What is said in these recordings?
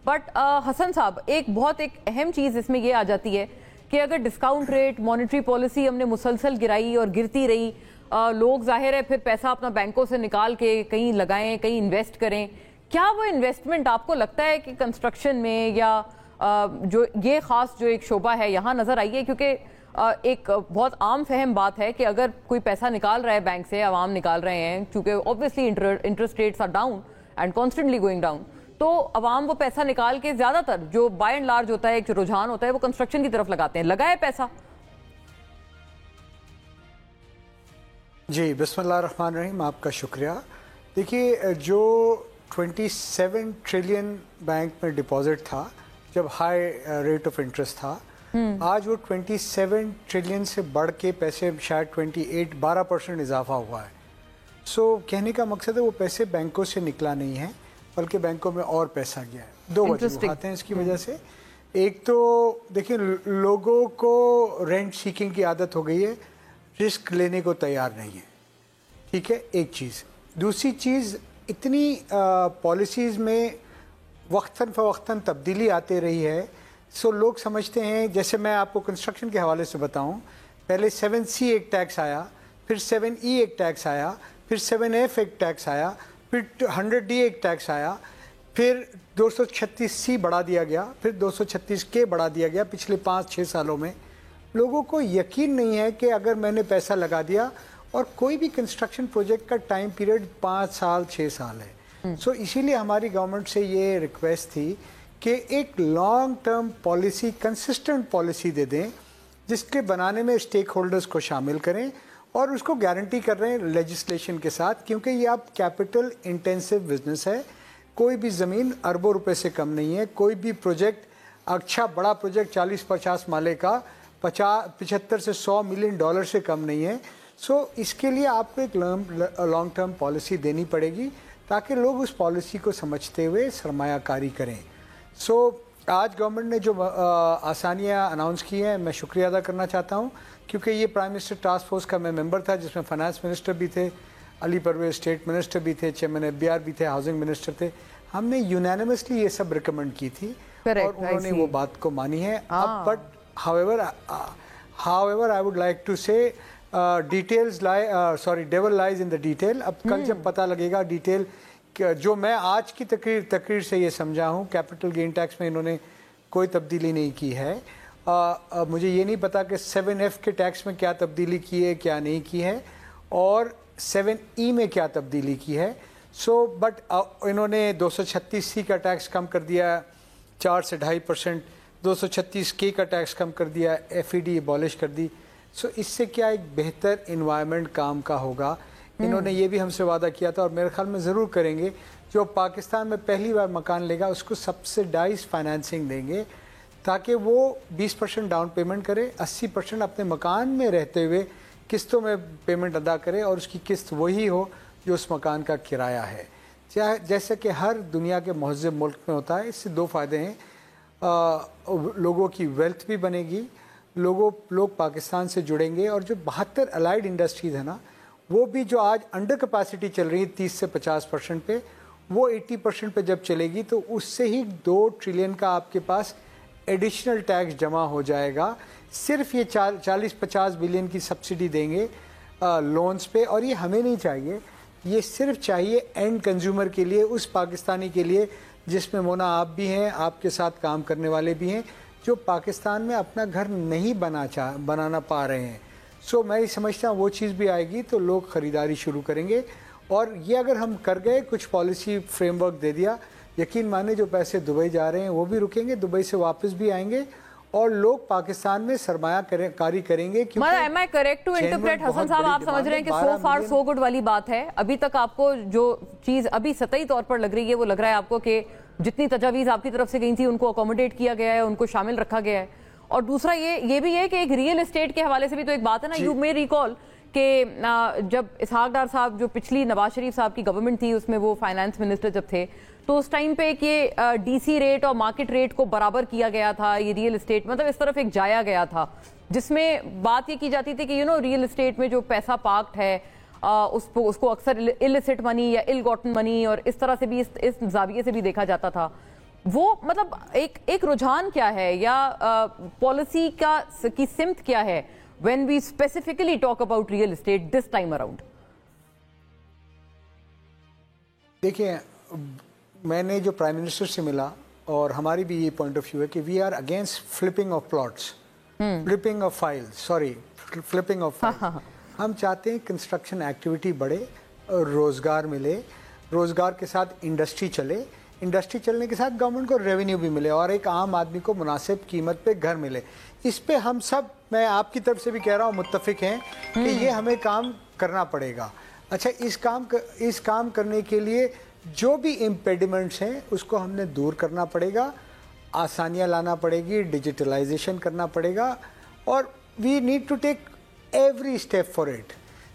But Hasan साहब एक अहम चीज़ इसमें ये आ जाती है कि अगर डिस्काउंट रेट, मॉनेटरी पॉलिसी हमने मुसलसल गिराई और गिरती रही, लोग जाहिर है फिर पैसा अपना बैंकों से निकाल के कहीं लगाएं, कहीं इन्वेस्ट करें, क्या वो इन्वेस्टमेंट आपको लगता है कि कंस्ट्रक्शन में या जो ये ख़ास जो एक शोबा है यहाँ नज़र आई है? क्योंकि एक बहुत आम फहम बात है कि अगर कोई पैसा निकाल रहा है बैंक से, आवाम निकाल रहे हैं, क्योंकि obviously interest rates are down and constantly going down, तो अवाम वो पैसा निकाल के ज़्यादातर जो बाय एंड लार्ज होता है, एक जो रुझान होता है, वो कंस्ट्रक्शन की तरफ लगाते हैं। लगाए पैसा। जी, बिस्मिल्लाहिर्रहमानिर्रहीम, आपका शुक्रिया। देखिए, जो 27 ट्रिलियन बैंक में डिपॉजिट था जब हाई रेट ऑफ इंटरेस्ट था, आज वो 27 ट्रिलियन से बढ़ के पैसे शायद 12% इजाफा हुआ है। सो कहने का मकसद है वो पैसे बैंकों से निकला नहीं है, बल्कि बैंकों में और पैसा गया है। दो वजूहात हैं इसकी वजह से। एक तो देखिए, लोगों को रेंट सीकिंग की आदत हो गई है, रिस्क लेने को तैयार नहीं है, ठीक है, एक चीज़। दूसरी चीज़, इतनी पॉलिसीज़ में वक्तन फ़वक्तन तब्दीली आती रही है, सो लोग समझते हैं, जैसे मैं आपको कंस्ट्रक्शन के हवाले से बताऊं, पहले 7C एक टैक्स आया, फिर 7E एक टैक्स आया, फिर 7F एक टैक्स आया, फिर 100D एक टैक्स आया, फिर 236C बढ़ा दिया गया, फिर 236K बढ़ा दिया गया पिछले 5-6 सालों में। लोगों को यकीन नहीं है कि अगर मैंने पैसा लगा दिया, और कोई भी कंस्ट्रक्शन प्रोजेक्ट का टाइम पीरियड 5 साल 6 साल है। सो इसीलिए हमारी गवर्नमेंट से ये रिक्वेस्ट थी कि एक long term policy, consistent policy दे दें, जिसके बनाने में स्टेक होल्डर्स को शामिल करें, और उसको गारंटी कर रहे हैं लेजिस्लेशन के साथ, क्योंकि ये अब कैपिटल इंटेंसिव बिजनेस है। कोई भी ज़मीन अरबों रुपए से कम नहीं है। कोई भी प्रोजेक्ट, अच्छा बड़ा प्रोजेक्ट 40-50 माले का 75 से 100 मिलियन डॉलर से कम नहीं है। सो इसके लिए आपको एक लॉन्ग टर्म पॉलिसी देनी पड़ेगी, ताकि लोग उस पॉलिसी को समझते हुए सरमायाकारी करें। सो आज गवर्नमेंट ने जो आसानियाँ अनाउंस की हैं, मैं शुक्रिया अदा करना चाहता हूँ, क्योंकि ये प्राइम मिनिस्टर टास्क फोर्स का मैं मेंबर था, जिसमें फाइनेंस मिनिस्टर भी थे, अली परवेज स्टेट मिनिस्टर भी थे, चेयरमैन FBR भी थे, हाउसिंग मिनिस्टर थे। हमने यूनानिमसली ये सब रिकमेंड की थी, और उन्होंने वो बात को मानी है। अब but however I would like to say devil lies in the detail. अब कल जब पता लगेगा डिटेल, जो मैं आज की तकरीर से ये समझा हूँ, कैपिटल गेन टैक्स में इन्होंने कोई तब्दीली नहीं की है। मुझे ये नहीं पता कि 7F के टैक्स में क्या तब्दीली की है, क्या नहीं की है, और 7E में क्या तब्दीली की है। सो बट इन्होंने 236C का टैक्स कम कर दिया 4 से 2.5%, 236K का टैक्स कम कर दिया, FED एबॉलिश कर दी। सो इससे क्या एक बेहतर इन्वायरमेंट काम का होगा। इन्होंने ये भी हमसे वादा किया था, और मेरे ख्याल में ज़रूर करेंगे, जो पाकिस्तान में पहली बार मकान लेगा उसको सब्सिडाइज फाइनेंसिंग देंगे, ताकि वो 20% डाउन पेमेंट करे, 80% अपने मकान में रहते हुए किस्तों में पेमेंट अदा करे, और उसकी किस्त वही हो जो उस मकान का किराया है, जैसे कि हर दुनिया के महज़ब मुल्क में होता है। इससे 2 फ़ायदे हैं, लोगों की वेल्थ भी बनेगी, लोग पाकिस्तान से जुड़ेंगे, और जो 72 अलाइड इंडस्ट्रीज़ है ना, वो भी जो आज अंडर कैपेसिटी चल रही है 30 से 50% पे, वो 80% पे जब चलेगी, तो उससे ही 2 ट्रिलियन का आपके पास एडिशनल टैक्स जमा हो जाएगा। सिर्फ ये 40-50 बिलियन की सब्सिडी देंगे लोन्स पे, और ये हमें नहीं चाहिए, ये सिर्फ चाहिए एंड कंज्यूमर के लिए, उस पाकिस्तानी के लिए जिसमें मोना आप भी हैं, आपके साथ काम करने वाले भी हैं, जो पाकिस्तान में अपना घर नहीं बनाना पा रहे हैं। सो मैं ये समझता हूँ वो चीज़ भी आएगी, तो लोग ख़रीदारी शुरू करेंगे। और ये अगर हम कर गए, कुछ पॉलिसी फ्रेमवर्क दे दिया, यकीन माने जो पैसे दुबई जा रहे हैं वो भी रुकेंगे, दुबई से वापस भी आएंगे, और लोग पाकिस्तान में सरमाया कारी करेंगे। Am I correct to interpret Hasan sahab, आप समझ रहे हैं कि सो फार सो गुड वाली बात है? अभी तक आपको जो चीज़ अभी सतही तौर पर लग रही है, वो लग रहा है आपको कि जितनी तजावीज़ आपकी तरफ से गई थी उनको अकोमोडेट किया गया है, उनको शामिल रखा गया है। और दूसरा ये भी है कि एक रियल एस्टेट के हवाले से भी तो एक बात है ना, यू मे रिकॉल कि जब इसहाक डार साहब, जो पिछली नवाज शरीफ साहब की गवर्नमेंट थी, उसमें वो फाइनेंस मिनिस्टर जब थे, तो उस टाइम पे ये DC रेट और मार्केट रेट को बराबर किया गया था। ये रियल एस्टेट मतलब इस तरफ एक जाया गया था, जिसमें बात ये की जाती थी कि रियल एस्टेट में जो पैसा पार्क्ड है, उसको अक्सर इलिसिट मनी या इल गॉटन मनी और इस तरह से भी, इस जाविये से भी देखा जाता था। वो मतलब एक रुझान क्या है या पॉलिसी की सिमत क्या है when we specifically talk about real estate this time around? देखिए, मैंने जो प्राइम मिनिस्टर से मिला और हमारी भी ये पॉइंट ऑफ व्यू है कि we are against flipping of plots, flipping of files, flipping of files. हम चाहते हैं कंस्ट्रक्शन एक्टिविटी बढ़े और रोज़गार मिले, रोज़गार के साथ इंडस्ट्री चले, इंडस्ट्री चलने के साथ गवर्नमेंट को रेवेन्यू भी मिले और एक आम आदमी को मुनासिब कीमत पे घर मिले। इस पे हम सब, मैं आपकी तरफ से भी कह रहा हूँ, मुत्तफिक हैं कि ये हमें काम करना पड़ेगा। अच्छा, इस काम करने के लिए जो भी इम्पेडिमेंट्स हैं उसको हमने दूर करना पड़ेगा, आसानियाँ लाना पड़ेगी, डिजिटलाइजेशन करना पड़ेगा और we need to take every step for it.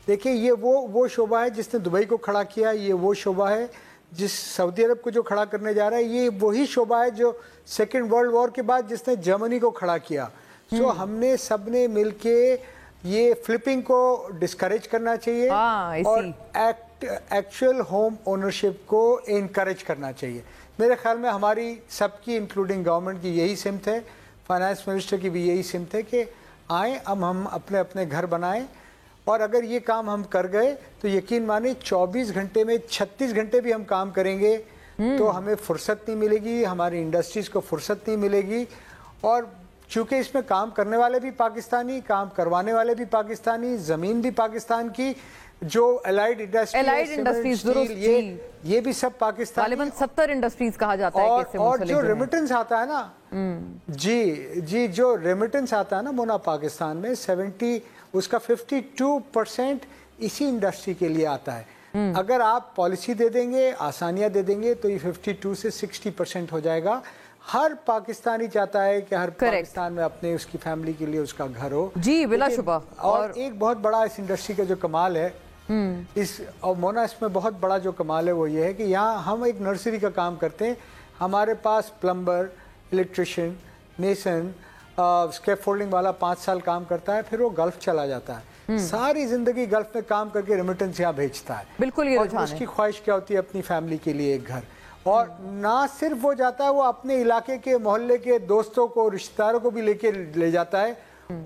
देखिए, ये वो शोबा है जिसने दुबई को खड़ा किया, ये वो शोबा है जिस सऊदी अरब को जो खड़ा करने जा रहा है, ये वही शोबा है जो सेकेंड वर्ल्ड वॉर के बाद जिसने जर्मनी को खड़ा किया। सो हमने सबने मिलके ये फ्लिपिंग को डिस्करेज करना चाहिए और एक्चुअल होम ओनरशिप को इनकरेज करना चाहिए। मेरे ख्याल में हमारी सबकी इंक्लूडिंग गवर्नमेंट की यही सिमत है, फाइनेंस मिनिस्टर की भी यही सिमत है कि आए अब हम अपने अपने घर बनाएं और अगर ये काम हम कर गए तो यकीन माने 24 घंटे में 36 घंटे भी हम काम करेंगे तो हमें फुर्सत नहीं मिलेगी, हमारी इंडस्ट्रीज को फुर्सत नहीं मिलेगी। और चूंकि इसमें काम करने वाले भी पाकिस्तानी, काम करवाने वाले भी पाकिस्तानी, ज़मीन भी पाकिस्तान की, जो एलाइड इंडस्ट्रीज, ये भी सब पाकिस्तानी। 70 इंडस्ट्रीज कहा जाता है। और जो रेमिटेंस आता है ना, जी जो रेमिटेंस आता है ना मोना, पाकिस्तान में 52% इसी इंडस्ट्री के लिए आता है। अगर आप पॉलिसी दे देंगे, आसानियां दे देंगे तो ये 52 से 60% हो जाएगा। हर पाकिस्तानी चाहता है कि हर पाकिस्तान में अपने उसकी फैमिली के लिए उसका घर हो। जी बिला शुबा। और एक बहुत बड़ा इस इंडस्ट्री का जो कमाल है, और मोना इसमें बहुत बड़ा जो कमाल है वो ये है कि यहाँ हम एक नर्सरी का काम करते हैं, हमारे पास प्लम्बर, इलेक्ट्रिशियन, मेसन, स्कैप फोल्डिंग वाला 5 साल काम करता है, फिर वो गल्फ चला जाता है, सारी जिंदगी गल्फ में काम करके रेमिटेंस यहाँ भेजता है। बिल्कुल ये रुझान है। उसकी ख्वाहिश क्या होती है? अपनी फैमिली के लिए एक घर। और ना सिर्फ वो जाता है, वो अपने इलाके के, मोहल्ले के दोस्तों को, रिश्तेदारों को भी ले जाता है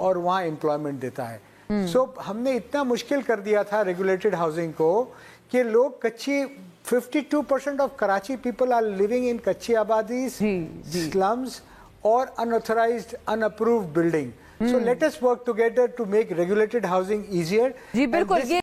और वहाँ एम्प्लॉयमेंट देता है। सो हमने इतना मुश्किल कर दिया था रेगुलेटेड हाउसिंग को कि लोग कच्ची 52% of Karachi people are living in कच्ची आबादी, स्लम्स और unauthorized, unapproved building. So let us work together to make regulated housing easier. जी बिल्कुल।